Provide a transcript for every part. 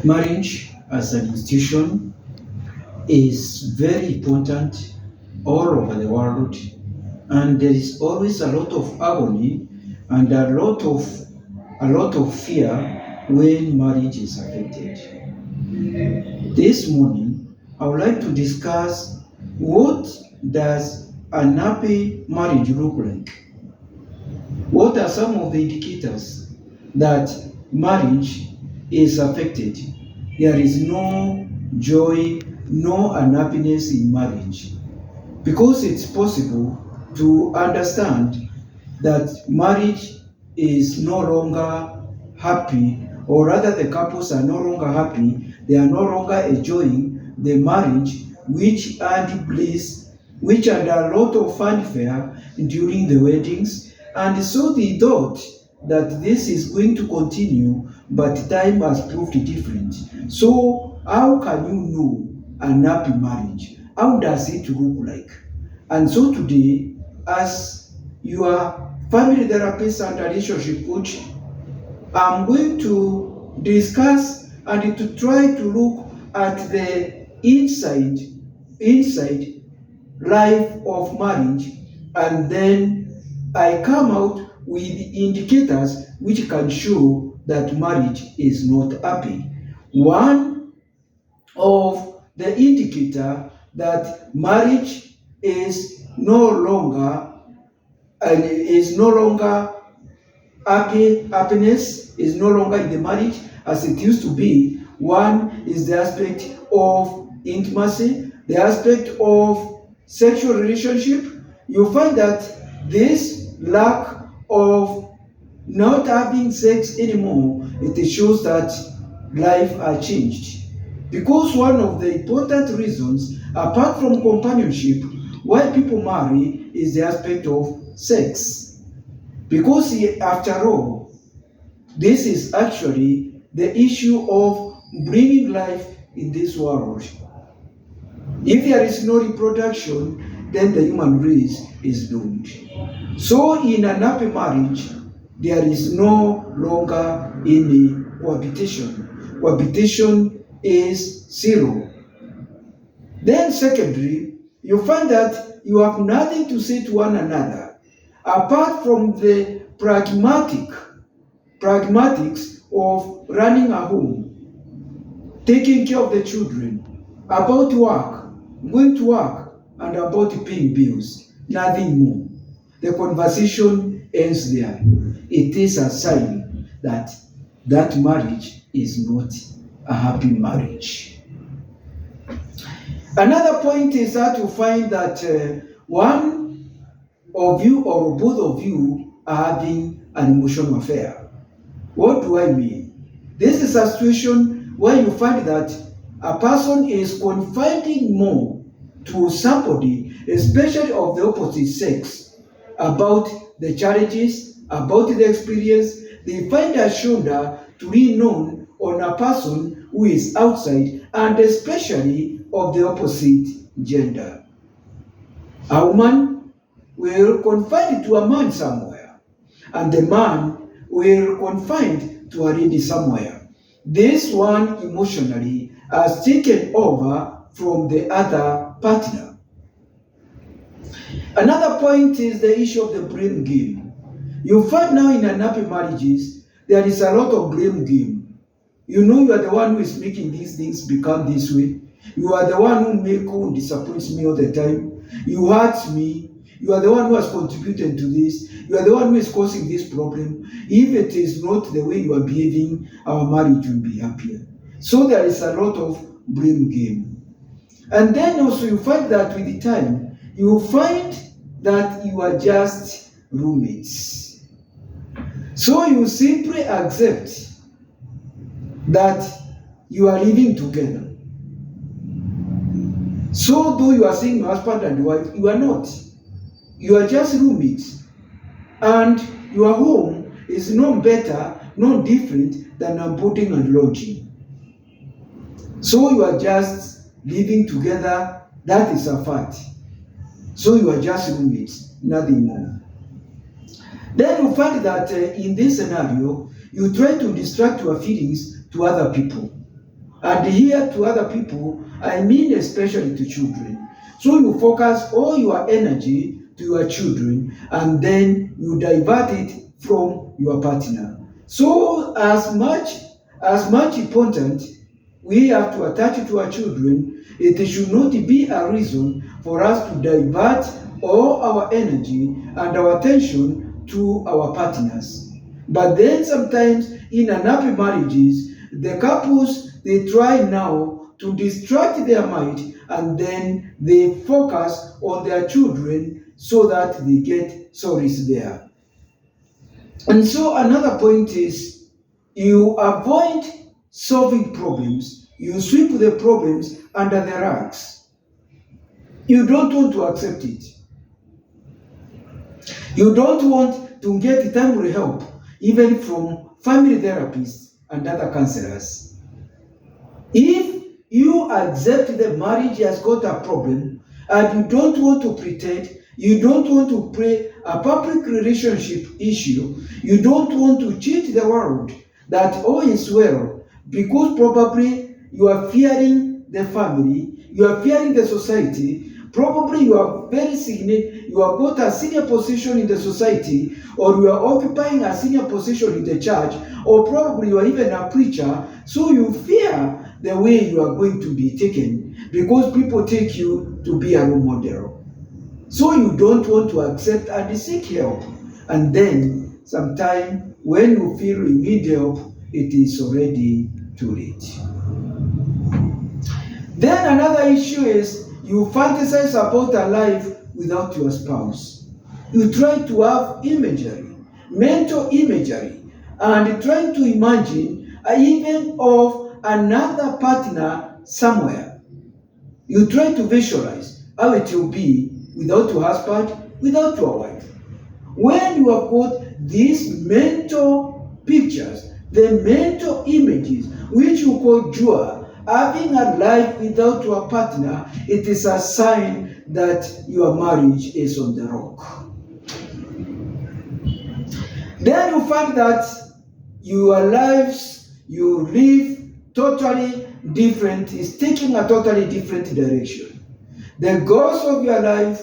Marriage as an institution is very important all over the world, and there is always a lot of agony and a lot of fear when marriage is affected. This morning, I would like to discuss what does an happy marriage look like? What are some of the indicators that marriage is affected? There is no joy, no unhappiness in marriage. Because it's possible to understand that marriage is no longer happy, or rather, the couples are no longer happy, they are no longer enjoying the marriage which had bliss, which had a lot of fanfare during the weddings, and so they thought that this is going to continue, but time has proved different. So, how can you know an happy marriage? How does it look like? And so today, as your family therapist and relationship coach, I'm going to discuss and to try to look at the inside life of marriage, and then I come out with indicators which can show that marriage is not happy. One of the indicator that marriage is no longer happiness is no longer in the marriage as it used to be. One is the aspect of intimacy, the aspect of sexual relationship. You find that this lack of not having sex anymore, it shows that life has changed. Because one of the important reasons, apart from companionship, why people marry is the aspect of sex. Because after all, this is actually the issue of bringing life in this world. If there is no reproduction, then the human race is doomed. So in an happy marriage, there is no longer any cohabitation. Cohabitation is zero. Then secondly, you find that you have nothing to say to one another apart from the pragmatics of running a home, taking care of the children, about work, going to work, and about paying bills. Nothing more. The conversation ends there. It is a sign that that marriage is not a happy marriage. Another point is that you find that one of you or both of you are having an emotional affair. What do I mean? This is a situation where you find that a person is confiding more to somebody, especially of the opposite sex, about the challenges, about the experience. They find a shoulder to lean on a person who is outside, and especially of the opposite gender. A woman will confide to a man somewhere, and the man will confide to a lady somewhere. This one emotionally has taken over from the other partner. Another point is the issue of the blame game. You find now in unhappy marriages, there is a lot of blame game. You know you are the one who is making these things become this way. You are the one who disappoints me all the time. You hurt me. You are the one who has contributed to this. You are the one who is causing this problem. If it is not the way you are behaving, our marriage will be happier. So there is a lot of blame game. And then also you find that with the time, you find that you are just roommates. So you simply accept that you are living together. So though you are saying your husband and wife, you are not. You are just roommates. And your home is no better, no different than a boarding and lodging. So you are just living together, that is a fact. So you are just roommates, nothing more. Then you find that in this scenario, you try to distract your feelings to other people. adhere to other people, I mean especially to children. So you focus all your energy to your children, and then you divert it from your partner. So as much important we have to attach it to our children, it should not be a reason for us to divert all our energy and our attention to our partners. But then sometimes in unhappy marriages, the couples, they try now to distract their mind, and then they focus on their children so that they get solace there. And so another point is, you avoid solving problems. You sweep the problems under the rugs. You don't want to accept it. You don't want to get timely help, even from family therapists and other counselors. If you accept the marriage has got a problem, and you don't want to pretend, you don't want to play a public relationship issue, you don't want to cheat the world that all is well, because probably you are fearing the family, you are fearing the society, probably you are very significant, you have got a senior position in the society, or you are occupying a senior position in the church, or probably you are even a preacher, so you fear the way you are going to be taken, because people take you to be a role model. So you don't want to accept and seek help. And then sometime when you feel you need help, it is already too late. Then another issue is, you fantasize about a life without your spouse. You try to have imagery, mental imagery, and try to imagine even of another partner somewhere. You try to visualize how it will be without your husband, without your wife. When you have got these mental pictures, the mental images, which you call joy, having a life without your partner, it is a sign that your marriage is on the rock. Then you find that your lives you live totally different, is taking a totally different direction. The goals of your life,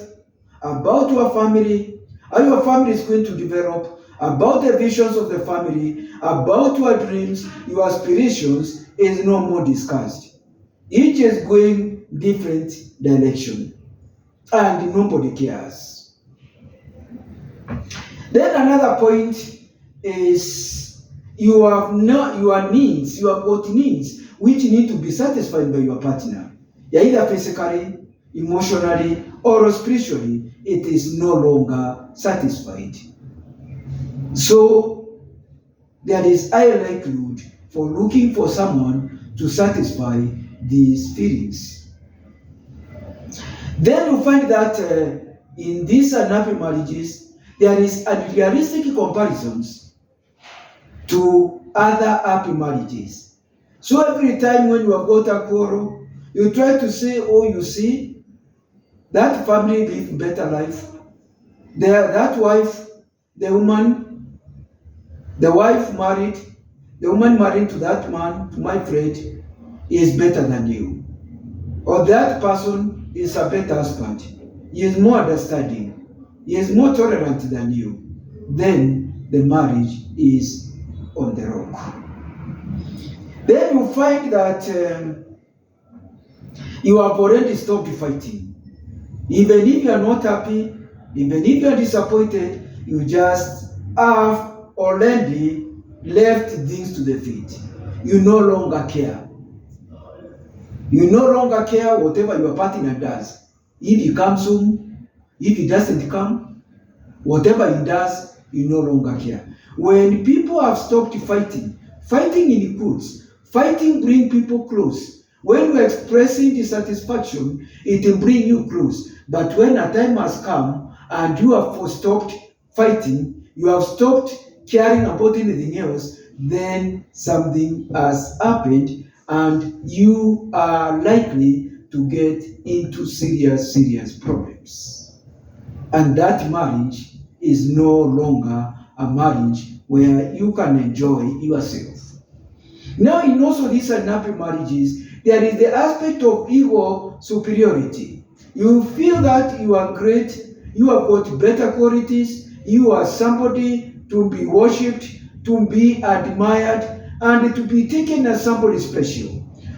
about your family, how your family is going to develop, about the visions of the family, about your dreams, your aspirations, is no more discussed. Each is going different direction, and nobody cares. Then another point is, you have needs, you have got needs which need to be satisfied by your partner. Either physically, emotionally, or spiritually, it is no longer satisfied. So there is high likelihood for looking for someone to satisfy these feelings. Then you find that in these unhappy marriages, there is unrealistic comparisons to other happy marriages. So every time when you have got a quarrel, you try to say, oh, you see, that family live better life. That wife, the woman married, the woman married to that man, to my friend, is better than you. Or that person is a better husband. He is more understanding. He is more tolerant than you. Then the marriage is on the rock. Then you find that you have already stopped fighting. Even if you are not happy, even if you are disappointed, you just have already left things to the feet. You no longer care. You no longer care whatever your partner does. If he comes home, if he doesn't come, whatever he does, you no longer care. When people have stopped fighting in quotes, fighting brings people close. When you're expressing dissatisfaction, it will bring you close. But when a time has come and you have stopped fighting, you have stopped caring about anything else, then something has happened and you are likely to get into serious problems. And that marriage is no longer a marriage where you can enjoy yourself. Now, in also these unhappy marriages, there is the aspect of ego superiority. You feel that you are great, you have got better qualities, you are somebody to be worshipped, to be admired, and to be taken as somebody special.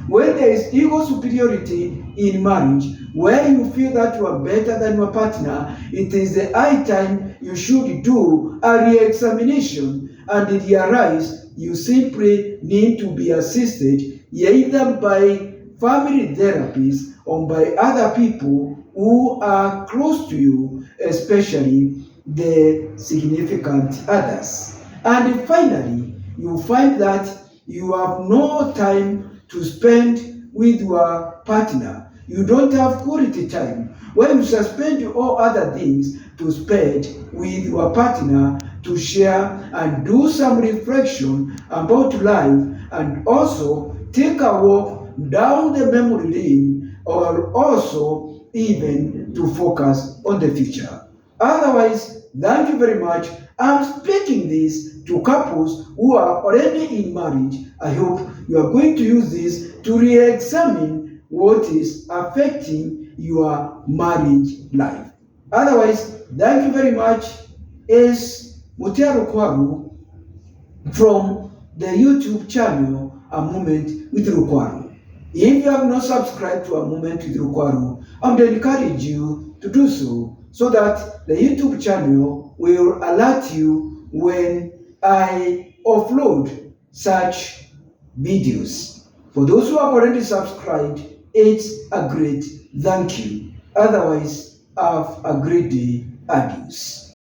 When there is ego superiority in marriage, where you feel that you are better than your partner, it is the high time you should do a re-examination and realize you simply need to be assisted either by family therapists or by other people who are close to you, especially the significant others. And finally, you find that you have no time to spend with your partner. You don't have quality time. When you suspend all other things to spend with your partner, to share and do some reflection about life, and also take a walk down the memory lane, or also even to focus on the future. Otherwise, thank you very much. I'm speaking this to couples who are already in marriage. I hope you are going to use this to re-examine what is affecting your marriage life. Otherwise, thank you very much. Is Mutero Kwaru from the YouTube channel A Moment with Rukwaru. If you have not subscribed to A Moment with Rukwaru, I would encourage you to do so that the YouTube channel will alert you when I upload such videos. For those who have already subscribed, it's a great thank you. Otherwise, have a great day. Adios.